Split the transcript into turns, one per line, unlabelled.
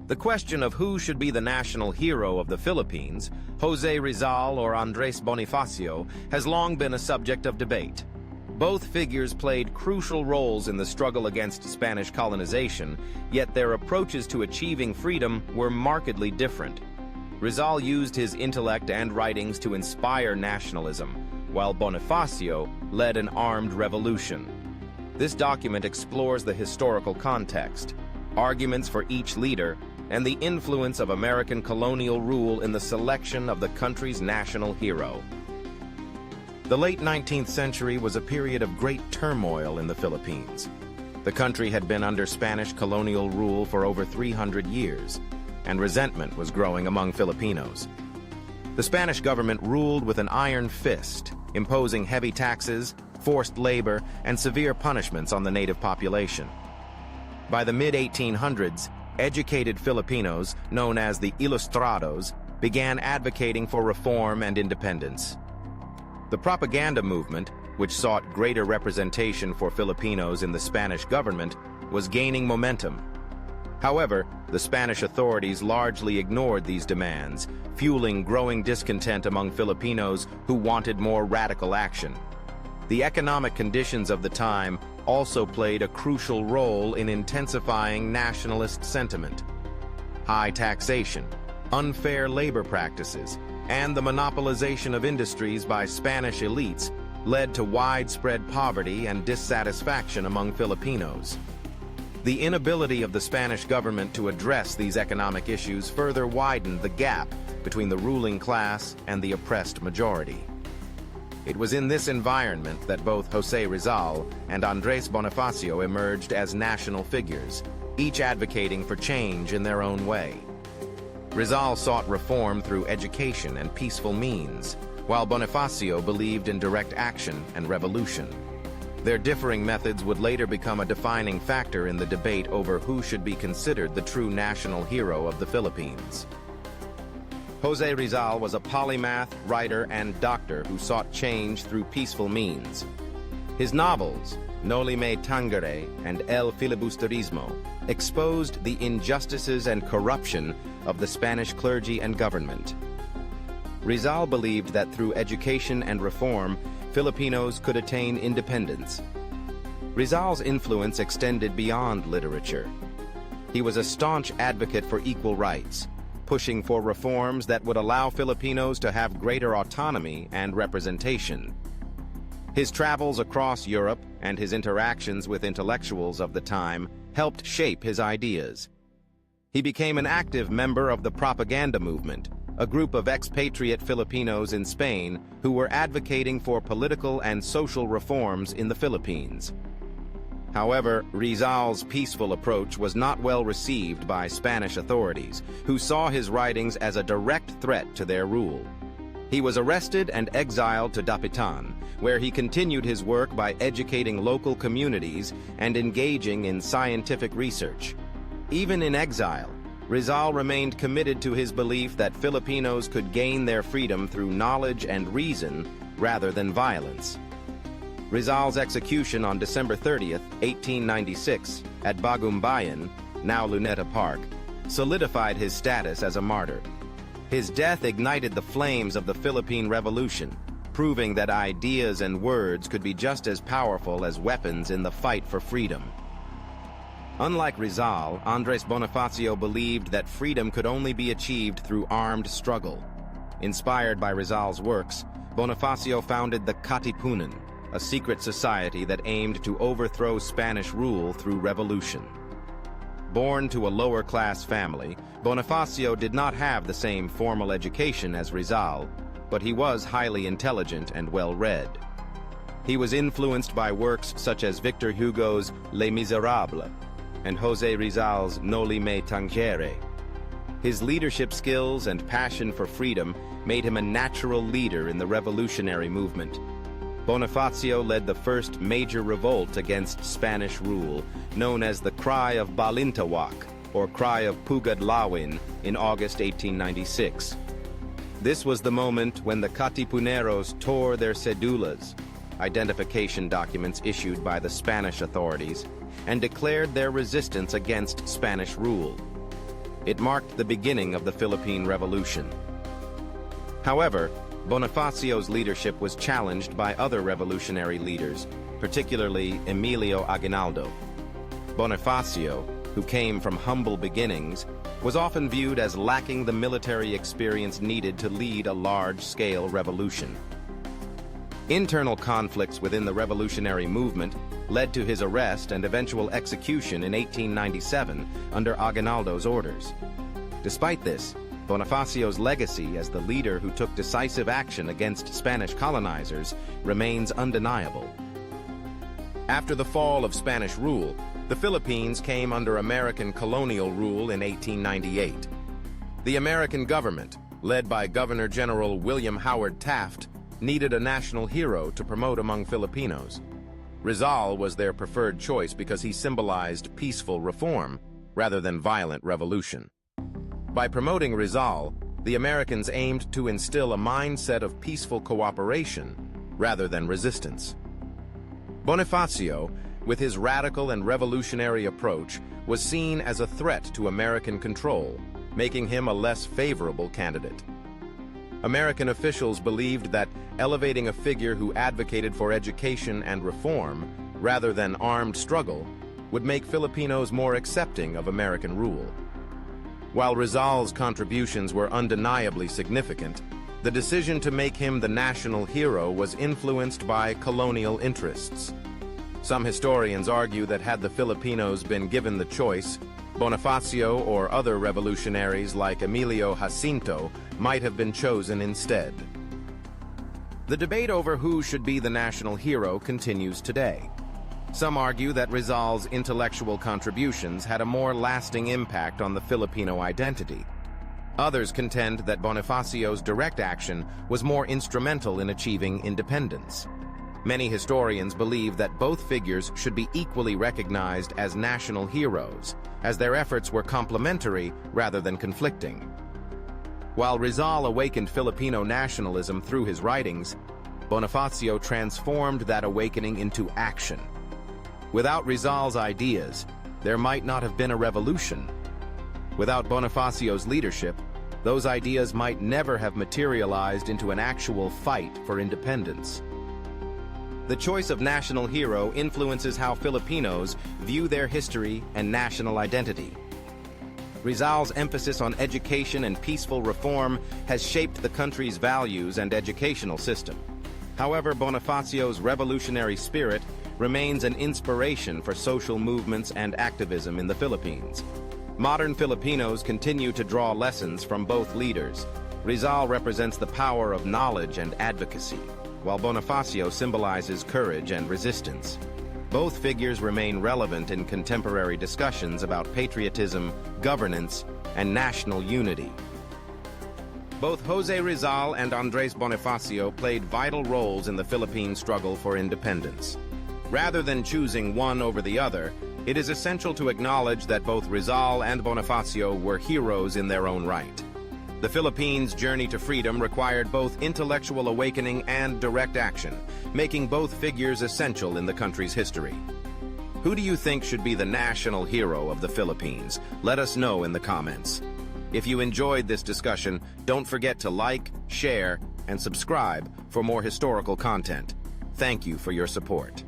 The question of who should be the national hero of the Philippines, Jose Rizal or Andres Bonifacio, has long been a subject of debate. Both figures played crucial roles in the struggle against Spanish colonization, yet their approaches to achieving freedom were markedly different. Rizal used his intellect and writings to inspire nationalism, while Bonifacio led an armed revolution. This document explores the historical context, arguments for each leader, and the influence of American colonial rule in the selection of the country's national hero. The late 19th century was a period of great turmoil in the Philippines. The country had been under Spanish colonial rule for over 300 years, and resentment was growing among Filipinos. The Spanish government ruled with an iron fist, imposing heavy taxes, forced labor, and severe punishments on the native population. By the mid-1800s, educated Filipinos, known as the Ilustrados, began advocating for reform and independence. The propaganda movement, which sought greater representation for Filipinos in the Spanish government, was gaining momentum. However, the Spanish authorities largely ignored these demands, fueling growing discontent among Filipinos who wanted more radical action. The economic conditions of the time also played a crucial role in intensifying nationalist sentiment. High taxation, unfair labor practices, and the monopolization of industries by Spanish elites led to widespread poverty and dissatisfaction among Filipinos. The inability of the Spanish government to address these economic issues further widened the gap between the ruling class and the oppressed majority. It was in this environment that both Jose Rizal and Andres Bonifacio emerged as national figures, each advocating for change in their own way. Rizal sought reform through education and peaceful means, while Bonifacio believed in direct action and revolution. Their differing methods would later become a defining factor in the debate over who should be considered the true national hero of the Philippines. Jose Rizal was a polymath, writer, and doctor who sought change through peaceful means. His novels, Noli Me Tangere and El Filibusterismo, exposed the injustices and corruption of the Spanish clergy and government. Rizal believed that through education and reform, Filipinos could attain independence. Rizal's influence extended beyond literature. He was a staunch advocate for equal rights, pushing for reforms that would allow Filipinos to have greater autonomy and representation. His travels across Europe and his interactions with intellectuals of the time helped shape his ideas. He became an active member of the propaganda movement, a group of expatriate Filipinos in Spain who were advocating for political and social reforms in the Philippines. However, Rizal's peaceful approach was not well received by Spanish authorities, who saw his writings as a direct threat to their rule. He was arrested and exiled to Dapitan, where he continued his work by educating local communities and engaging in scientific research. Even in exile, Rizal remained committed to his belief that Filipinos could gain their freedom through knowledge and reason rather than violence. Rizal's execution on December 30th, 1896, at Bagumbayan, now Luneta Park, solidified his status as a martyr. His death ignited the flames of the Philippine Revolution, proving that ideas and words could be just as powerful as weapons in the fight for freedom. Unlike Rizal, Andres Bonifacio believed that freedom could only be achieved through armed struggle. Inspired by Rizal's works, Bonifacio founded the Katipunan, a secret society that aimed to overthrow Spanish rule through revolution. Born to a lower-class family, Bonifacio did not have the same formal education as Rizal, but he was highly intelligent and well-read. He was influenced by works such as Victor Hugo's Les Miserables and Jose Rizal's Noli Me Tangere. His leadership skills and passion for freedom made him a natural leader in the revolutionary movement. Bonifacio led the first major revolt against Spanish rule, known as the Cry of Balintawak, or Cry of Pugadlawin, in August 1896. This was the moment when the Katipuneros tore their cedulas, identification documents issued by the Spanish authorities, and declared their resistance against Spanish rule. It marked the beginning of the Philippine Revolution. However, Bonifacio's leadership was challenged by other revolutionary leaders, particularly Emilio Aguinaldo. Bonifacio, who came from humble beginnings, was often viewed as lacking the military experience needed to lead a large-scale revolution. Internal conflicts within the revolutionary movement led to his arrest and eventual execution in 1897 under Aguinaldo's orders. Despite this, Bonifacio's legacy as the leader who took decisive action against Spanish colonizers remains undeniable. After the fall of Spanish rule, the Philippines came under American colonial rule in 1898. The American government, led by Governor-General William Howard Taft, needed a national hero to promote among Filipinos. Rizal was their preferred choice because he symbolized peaceful reform rather than violent revolution. By promoting Rizal, the Americans aimed to instill a mindset of peaceful cooperation rather than resistance. Bonifacio, with his radical and revolutionary approach, was seen as a threat to American control, making him a less favorable candidate. American officials believed that elevating a figure who advocated for education and reform, rather than armed struggle, would make Filipinos more accepting of American rule. While Rizal's contributions were undeniably significant, the decision to make him the national hero was influenced by colonial interests. Some historians argue that had the Filipinos been given the choice, Bonifacio or other revolutionaries like Emilio Jacinto might have been chosen instead. The debate over who should be the national hero continues today. Some argue that Rizal's intellectual contributions had a more lasting impact on the Filipino identity. Others contend that Bonifacio's direct action was more instrumental in achieving independence. Many historians believe that both figures should be equally recognized as national heroes, as their efforts were complementary rather than conflicting. While Rizal awakened Filipino nationalism through his writings, Bonifacio transformed that awakening into action. Without Rizal's ideas, there might not have been a revolution. Without Bonifacio's leadership, those ideas might never have materialized into an actual fight for independence. The choice of national hero influences how Filipinos view their history and national identity. Rizal's emphasis on education and peaceful reform has shaped the country's values and educational system. However, Bonifacio's revolutionary spirit remains an inspiration for social movements and activism in the Philippines. Modern Filipinos continue to draw lessons from both leaders. Rizal represents the power of knowledge and advocacy, while Bonifacio symbolizes courage and resistance. Both figures remain relevant in contemporary discussions about patriotism, governance, and national unity. Both Jose Rizal and Andres Bonifacio played vital roles in the Philippine struggle for independence. Rather than choosing one over the other, it is essential to acknowledge that both Rizal and Bonifacio were heroes in their own right. The Philippines' journey to freedom required both intellectual awakening and direct action, making both figures essential in the country's history. Who do you think should be the national hero of the Philippines? Let us know in the comments. If you enjoyed this discussion, don't forget to like, share, and subscribe for more historical content. Thank you for your support.